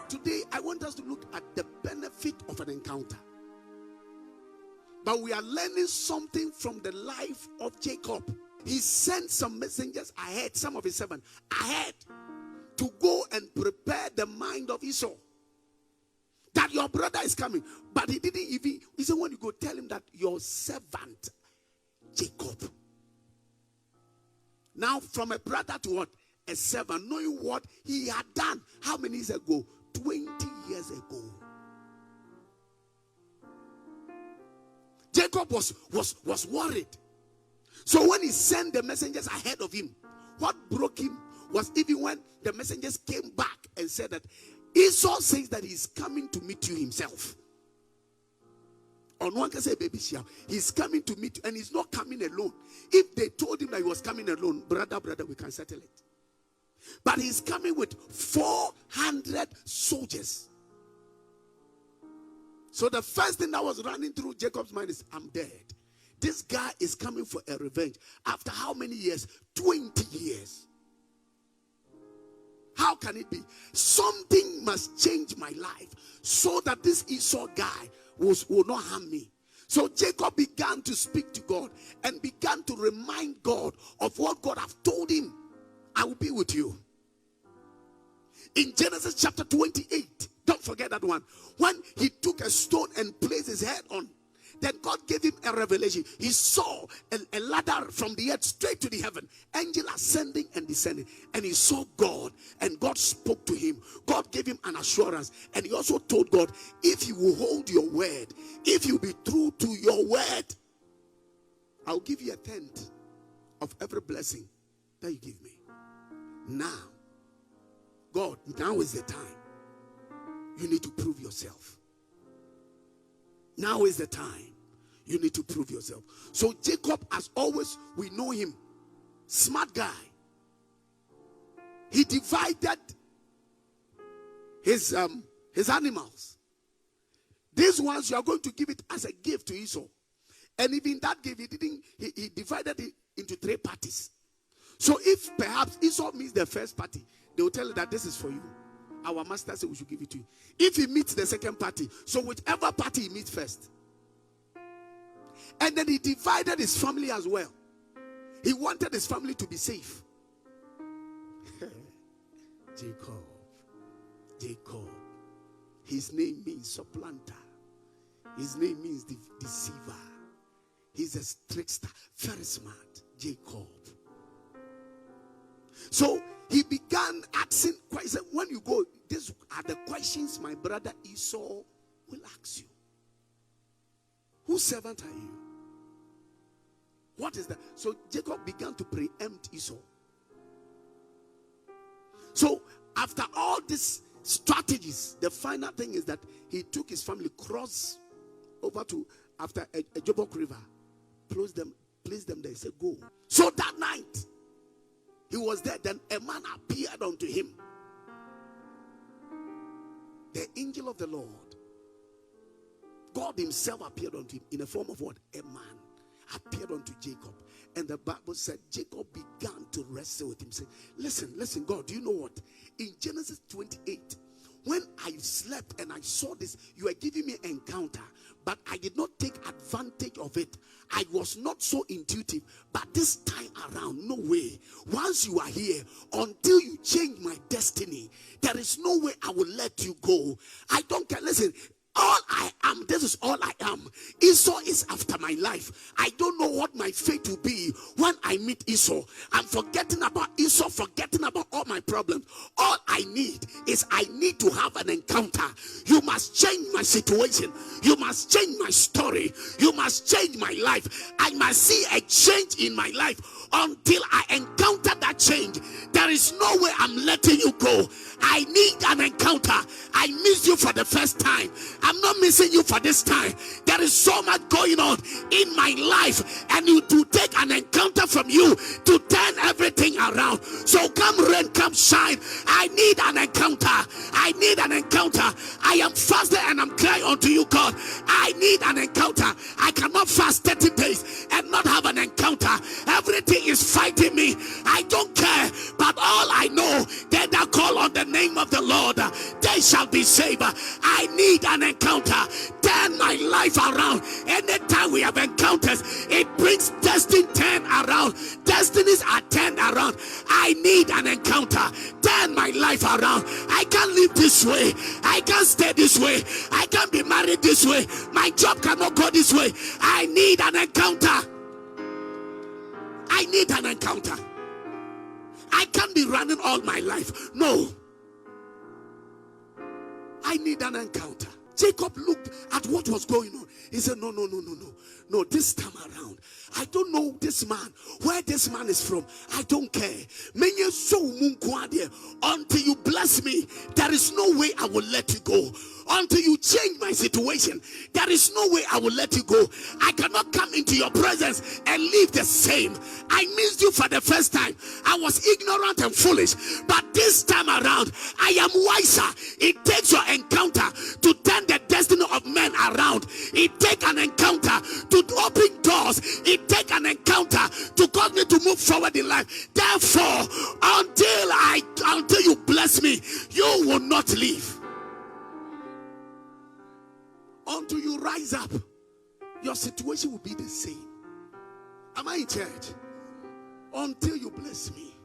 Today, I want us to look at the benefit of an encounter. But we are learning something from the life of Jacob. He sent some messengers ahead, some of his servants ahead, to go and prepare the mind of Esau that your brother is coming. But he didn't even, he said, when you go, tell him that your servant Jacob. Now, from a brother to what? A servant, knowing what he had done. How many years ago? 20 years ago. Jacob was worried. So when he sent the messengers ahead of him, what broke him was even when the messengers came back and said that Esau says that he's coming to meet you himself. On one can say, baby, he's coming to meet you, and he's not coming alone. If they told him that he was coming alone, brother, we can settle it. But he's coming with 400 soldiers. So the first thing that was running through Jacob's mind is, I'm dead. This guy is coming for a revenge. After how many years? 20 years. How can it be? Something must change my life so that this Esau guy will not harm me. So Jacob began to speak to God and began to remind God of what God have told him. I will be with you. In Genesis chapter 28, don't forget that one. When he took a stone and placed his head on, then God gave him a revelation. He saw a ladder from the earth straight to the heaven. Angel ascending and descending. And he saw God. And God spoke to him. God gave him an assurance. And he also told God, if you will hold your word, if you be true to your word, I'll give you a tenth of every blessing that you give me. Now, God, now is the time. You need to prove yourself. Now is the time. You need to prove yourself. So Jacob, as always, we know him. Smart guy. He divided his animals. These ones you are going to give it as a gift to Esau. And even that gift, he divided it into 3 parties. So if perhaps Esau meets the first party, they will tell you that this is for you. Our master said we should give it to you. If he meets the second party, so whichever party he meets first. And then he divided his family as well. He wanted his family to be safe. Jacob. His name means supplanter. His name means deceiver. He's a trickster. Very smart. Jacob. So he began asking questions. When you go, these are the questions my brother Esau will ask you. Whose servant are you? What is that? So Jacob began to preempt Esau. So after all these strategies, the final thing is that he took his family, crossed over to after a Jabbok river, placed them there. He said, go. So that night, he was there. Then a man appeared unto him. The angel of the Lord. God himself appeared unto him in the form of what? A man appeared unto Jacob. And the Bible said Jacob began to wrestle with him. Say, listen, God, do you know what? In Genesis 28, when I slept and I saw this, you are giving me an encounter, but I did not take advantage of it. I was not so intuitive. But this time around, no way. Once you are here, until you change my destiny, there is no way I will let you go. I don't care. Listen, all I am, this is all I am. Esau is after my life. I don't know what my fate will be when I meet Esau. I'm forgetting about Esau, forgetting about all my problems. All I need is I need to have an encounter. You must change my situation. You must change my story. You must change my life. I must see a change in my life. Until I encounter that change, there is no way I'm letting you go. I need an encounter. I miss you for the first time. I'm not missing you for this time. There is so much going on in my life, and you to take an encounter from you to turn everything around. So come rain, come shine. I need an encounter. I need an encounter. I am fasting and I'm crying unto you, God. I need an encounter. I cannot fast 30 days and not have an encounter. Everything is fighting me. I don't care, on the name of the Lord, they shall be saved. I need an encounter. Turn my life around. Anytime we have encounters, it brings destiny turn around. Destinies are turned around. I need an encounter. Turn my life around. I can't live this way. I can't stay this way. I can't be married this way. My job cannot go this way. I need an encounter. I need an encounter. I can't be running all my life. No. I need an encounter. Jacob looked at what was going on. He said, no. No, this time around, I don't know this man, where this man is from. I don't care. Until you bless me, there is no way I will let you go. Until you change my situation, there is no way I will let you go. I cannot come into your presence and leave the same. I missed you for the first time. I was ignorant and foolish, but this time around, I am wiser. It takes your encounter to turn the destiny of men around. It takes an encounter to open doors. It takes an encounter to cause me to move forward in life. Therefore, until you bless me, you will not leave. Until you rise up, your situation will be the same. Am I in church? Until you bless me.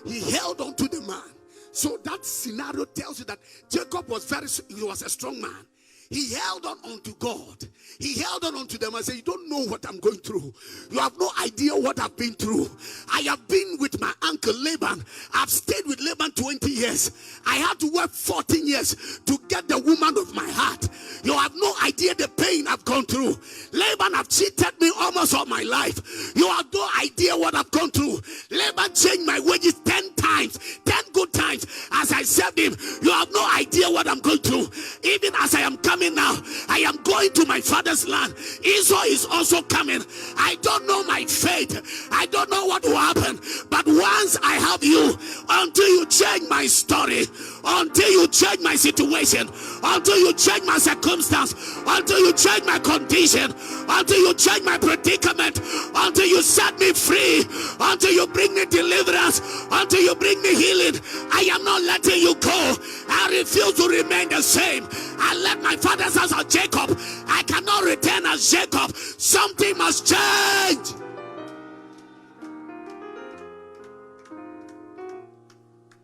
He held on to the man. So that scenario tells you that Jacob was a strong man. He held on to God. He held on to them and said, you don't know what I'm going through. You have no idea what I've been through. I have been with my uncle Laban. I've stayed with Laban 20 years. I had to work 14 years to get the woman of my heart. You have no idea the pain I've gone through. Laban have cheated me almost all my life. You have no idea what I've gone through. Laban changed my wages 10 times, 10 good times as I served him. You have no idea what I'm going through. Even as I am coming now, I am going to my father's land. Esau is also coming. I don't know my fate. I don't know what will happen. But once I have you, until you change my story, until you change my situation, until you change my circumstance, until you change my condition, until you change my predicament, until you set me free, until you bring me deliverance, until you bring me healing, I am not letting you go. I refuse to remain the same. I left my father's house of Jacob. I cannot return as Jacob. Something must change.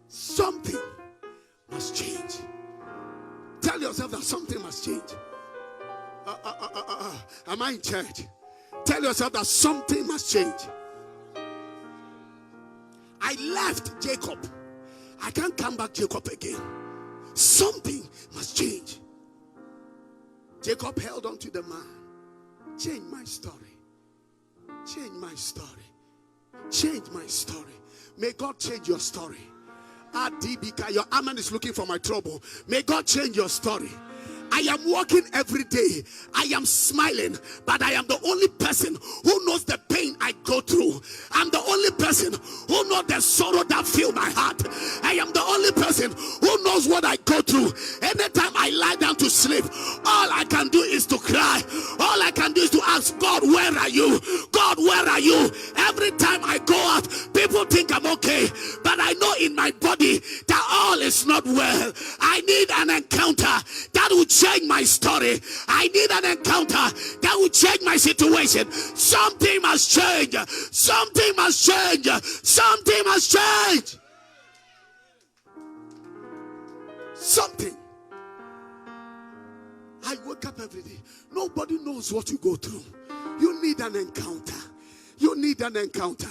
Something must change. Tell yourself that something must change. Am I in church? Tell yourself that something must change. I left Jacob. I can't come back Jacob again. Something must change. Jacob held on to the man. Change my story. Change my story. Change my story. May God change your story. Adibika, your Amen is looking for my trouble. May God change your story. I am walking every day. I am smiling, but I am the only person who knows the pain I go through. I'm the only person who knows the sorrow that fills my heart. I am the only person who knows what I go through. Anytime I lie down to sleep, all I can do is to cry. All I can do is to ask God, where are you? God, where are you? Every time I go out, people think I'm okay, but I know in my body that all is not well. I need an encounter that will change my story. I need an encounter that will change my situation. Something must change. Something must change. Something must change. Something. I wake up every day. Nobody knows what you go through. You need an encounter. You need an encounter.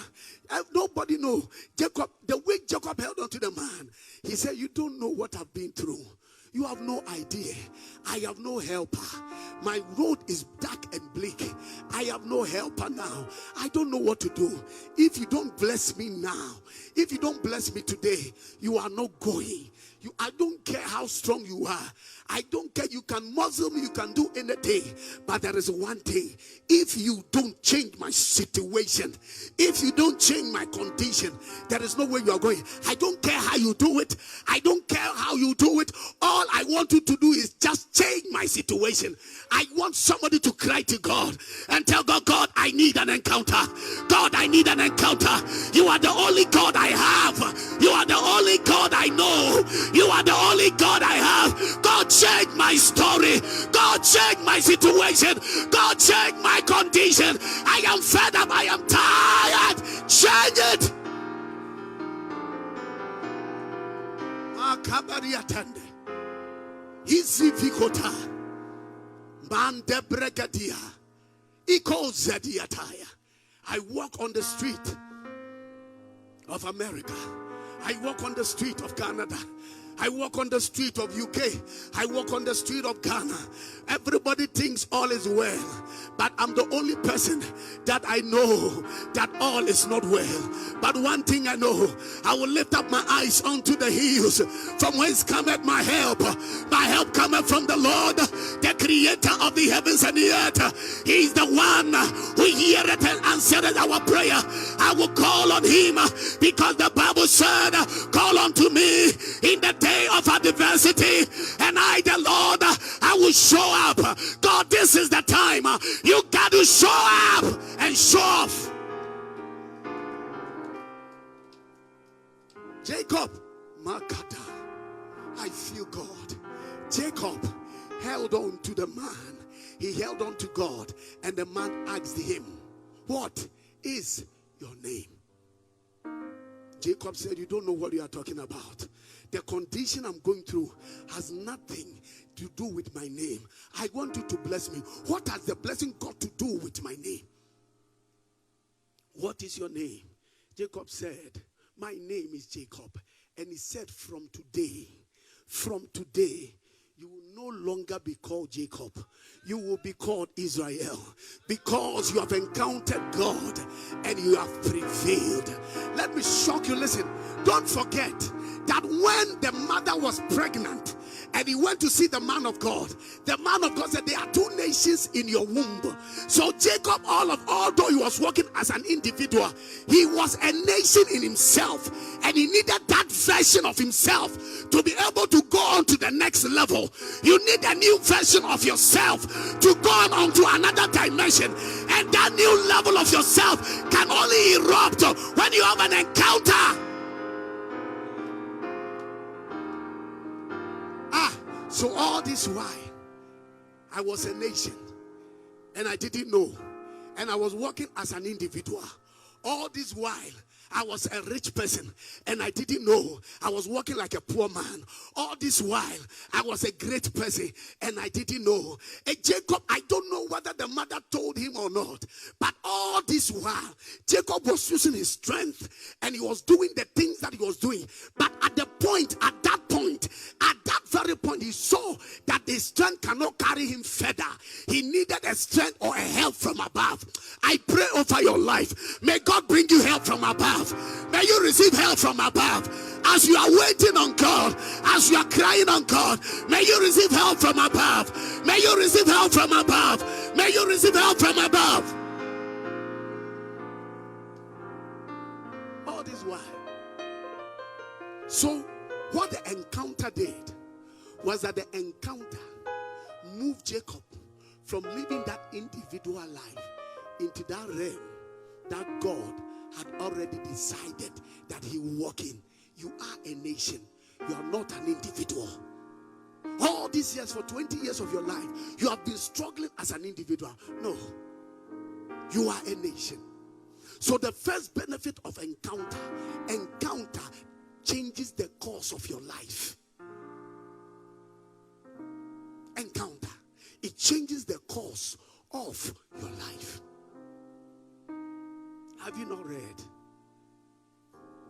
Nobody knows. Jacob, the way Jacob held on to the man, he said, you don't know what I've been through. You have no idea. I have no helper. My road is dark and bleak. I have no helper now. I don't know what to do. If you don't bless me now, if you don't bless me today, you are not going. I don't care how strong you are. I don't care. You can muzzle me. You can do anything. But there is one thing. If you don't change my situation, if you don't change my condition, there is no way you are going. I don't care how you do it. I don't care how you do it. All I want you to do is just change my situation. I want somebody to cry to God and tell God, God, I need an encounter. God, I need an encounter. You are the only God I have. You are the only God I know. You are the only God I have. God, change my story. God, change my situation. God, change my condition. I am fed up. I am tired. Change it. Easy Vikota Mande Bregadia Iko Zediataya. I walk on the street of America. I walk on the street of Canada. I walk on the street of UK. I walk on the street of Ghana. Everybody thinks all is well, but I'm the only person that I know that all is not well. But one thing I know, I will lift up my eyes unto the hills, from whence cometh my help. My help cometh from the Lord, the creator of the heavens and the earth. He is the one who heareth and answereth our prayer. I will call on him because the Bible said, call unto me in the day of adversity, and I, the Lord, I will show up. God, this is the time. You got to show up and show off. Jacob, Makata, I feel God. Jacob held on to the man. He held on to God, and the man asked him, what is your name? Jacob said, you don't know what you are talking about. The condition I'm going through has nothing to do with my name. I want you to bless me. What has the blessing got to do with my name? What is your name? Jacob said, my name is Jacob. And he said, from today, you will no longer be called Jacob. You will be called Israel, because you have encountered God and you have prevailed. Let me shock you. Listen, don't forget that when the mother was pregnant and he went to see the man of God, the man of God said, there are two nations in your womb. So Jacob, although he was working as an individual, he was a nation in himself, and he needed that version of himself to be able to go on to the next level. You need a new version of yourself to go on to another dimension, and that new level of yourself can only erupt when you have an encounter. So all this while, I was a nation and I didn't know, and I was working as an individual. All this while, I was a rich person and I didn't know. I was working like a poor man. All this while, I was a great person and I didn't know. And Jacob, I don't know whether the mother told him or not, but all this while, Jacob was using his strength and he was doing the things that he was doing. But at that very point, he saw that his strength cannot carry him further. He needed a strength or a help from above. I pray over your life. May God bring you help from above. May you receive help from above. As you are waiting on God, as you are crying on God, may you receive help from above. May you receive help from above. May you receive help from above. All this while. So, what the encounter did was that the encounter moved Jacob from living that individual life into that realm that God had already decided that he will walk in. You are a nation. You are not an individual. All these years, for 20 years of your life, you have been struggling as an individual. No. You are a nation. So the first benefit of encounter changes the course of your life. Encounter. It changes the course of your life. Have you not read?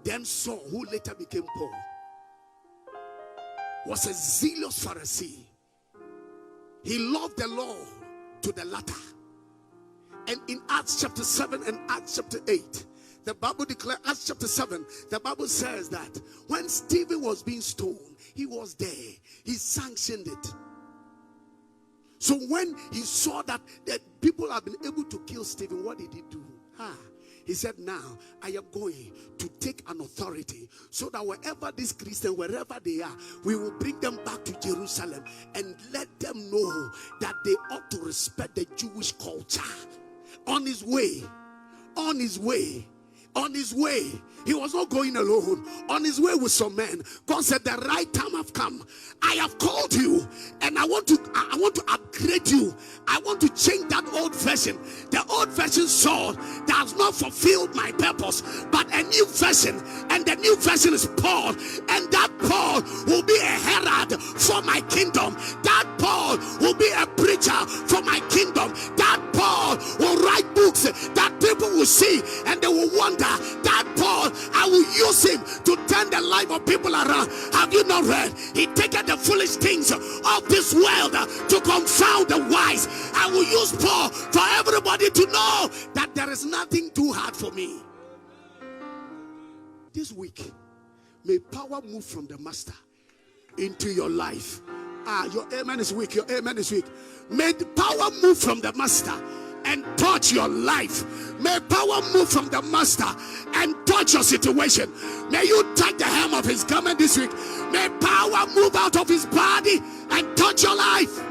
Then Saul, who later became Paul, was a zealous Pharisee. He loved the law to the latter. And in Acts chapter 7 and Acts chapter 8, the Bible declares, Acts chapter 7, the Bible says that when Stephen was being stoned, he was there. He sanctioned it. So when he saw that people have been able to kill Stephen, what did he do? He said, now I am going to take an authority so that wherever these Christians, wherever they are, we will bring them back to Jerusalem and let them know that they ought to respect the Jewish culture. On his way, On his way, he was not going alone. On his way with some men, God said, the right time have come. I have called you, and I want to upgrade you. I want to change that old version. The old version saw that has not fulfilled my purpose, but a new version, and the new version is Paul, and that Paul will be a herald for my kingdom. That Paul will be a preacher for my kingdom. That Paul will write books that people will see and they will wonder. That Paul, I will use him to turn the life of people around. Have you not read? He taketh the foolish things of this world to confound the wise. I will use Paul for everybody to know that there is nothing too hard for me. This week, may power move from the master into your life. Your amen is weak. Your amen is weak. May the power move from the master and touch your life. May power move from the master and touch your situation. May you touch the hem of his garment this week. May power move out of his body and touch your life.